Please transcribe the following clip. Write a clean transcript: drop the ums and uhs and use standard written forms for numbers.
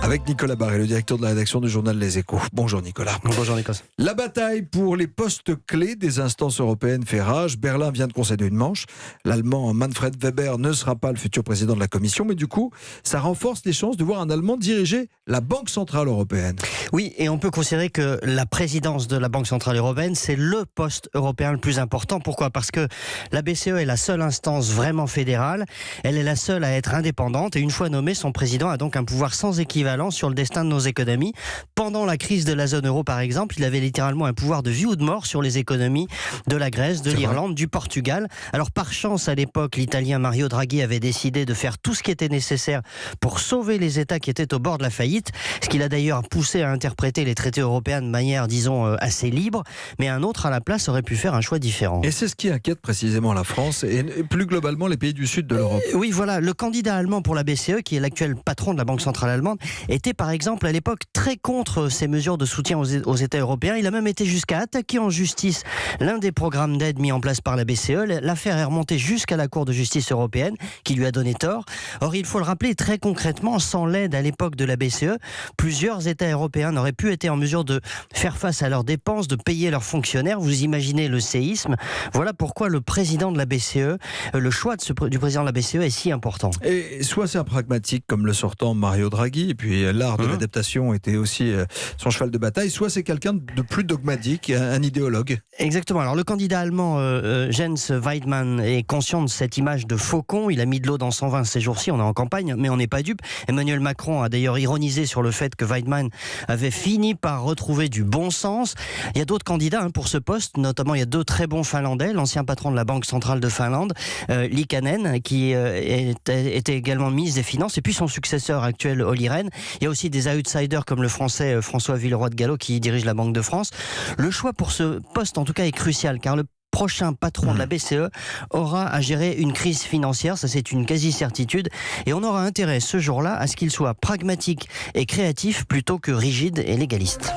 Avec Nicolas Barré, le directeur de la rédaction du journal Les Échos. Bonjour Nicolas. Bonjour Nicolas. La bataille pour les postes clés des instances européennes fait rage. Berlin vient de concéder une manche. L'Allemand Manfred Weber ne sera pas le futur président de la Commission, mais du coup, ça renforce les chances de voir un Allemand diriger la Banque Centrale Européenne. Oui, et on peut considérer que la présidence de la Banque Centrale Européenne, c'est le poste européen le plus important. Pourquoi ? Parce que la BCE est la seule instance vraiment fédérale. Elle est la seule à être indépendante. Et une fois nommé, son président a donc un pouvoir sans équivalent sur le destin de nos économies. Pendant la crise de la zone euro, par exemple, il avait littéralement un pouvoir de vie ou de mort sur les économies de la Grèce, de l'Irlande, du Portugal. Alors par chance, à l'époque, l'Italien Mario Draghi avait décidé de faire tout ce qui était nécessaire pour sauver les États qui étaient au bord de la faillite, ce qui l'a d'ailleurs poussé à interpréter les traités européens de manière, disons, assez libre. Mais un autre à la place aurait pu faire un choix différent. Et c'est ce qui inquiète précisément la France et plus globalement les pays du sud de l'Europe. Oui, voilà. Le candidat allemand pour la BCE, qui est l'actuel patron de la Banque Centrale Allemande, était par exemple à l'époque très contre ces mesures de soutien aux États européens. Il a même été jusqu'à attaquer en justice l'un des programmes d'aide mis en place par la BCE. L'affaire est remontée jusqu'à la Cour de justice européenne qui lui a donné tort. Or, il faut le rappeler très concrètement, sans l'aide à l'époque de la BCE, plusieurs États européens n'auraient pu être en mesure de faire face à leurs dépenses, de payer leurs fonctionnaires. Vous imaginez le séisme. Voilà pourquoi le président de la BCE, le choix du président de la BCE est si important. Et soit c'est un pragmatique comme le sortant Mario Draghi, et puis l'art de l'adaptation était aussi son cheval de bataille, soit c'est quelqu'un de plus dogmatique, un idéologue. Exactement. Alors le candidat allemand Jens Weidmann est conscient de cette image de faucon. Il a mis de l'eau dans son vin ces jours-ci. On est en campagne, mais on n'est pas dupe. Emmanuel Macron a d'ailleurs ironisé sur le fait que Weidmann avait fini par retrouver du bon sens. Il y a d'autres candidats pour ce poste, notamment il y a deux très bons Finlandais, l'ancien patron de la Banque Centrale de Finlande, Liikanen, qui était également ministre des Finances, et puis son successeur actuel, Olli Rehn. Il y a aussi des outsiders comme le français François Villeroy de Galhau qui dirige la Banque de France. Le choix pour ce poste en tout cas est crucial, car le prochain patron de la BCE aura à gérer une crise financière, ça c'est une quasi-certitude, et on aura intérêt ce jour-là à ce qu'il soit pragmatique et créatif plutôt que rigide et légaliste.